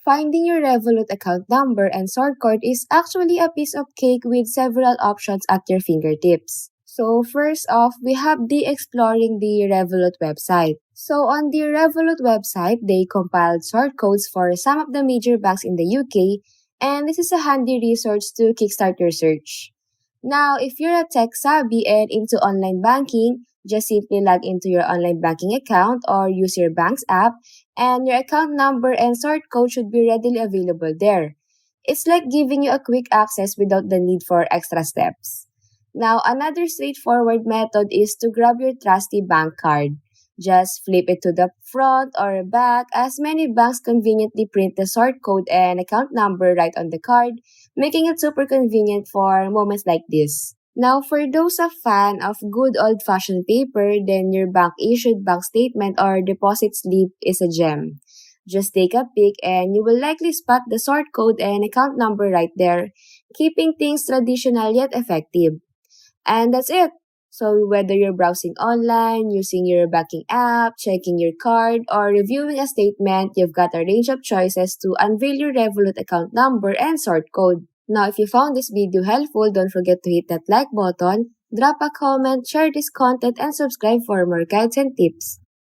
Finding your Revolut account number and sort code is actually a piece of cake with several options at your fingertips. So first off, we have the exploring the Revolut website. So on the Revolut website, they compiled sort codes for some of the major banks in the UK, and this is a handy resource to kickstart your search. Now, if you're a tech savvy and into online banking, just simply log into your online banking account or use your bank's app, and your account number and sort code should be readily available there. It's like giving you a quick access without the need for extra steps. Now, another straightforward method is to grab your trusty bank card. Just flip it to the front or back, as many banks conveniently print the sort code and account number right on the card, making it super convenient for moments like this. Now, for those a fan of good old-fashioned paper, then your bank-issued bank statement or deposit slip is a gem. Just take a peek and you will likely spot the sort code and account number right there, keeping things traditional yet effective. And that's it. So whether you're browsing online, using your banking app, checking your card, or reviewing a statement, you've got a range of choices to unveil your Revolut account number and sort code. Now, if you found this video helpful, don't forget to hit that like button, drop a comment, share this content, and subscribe for more guides and tips.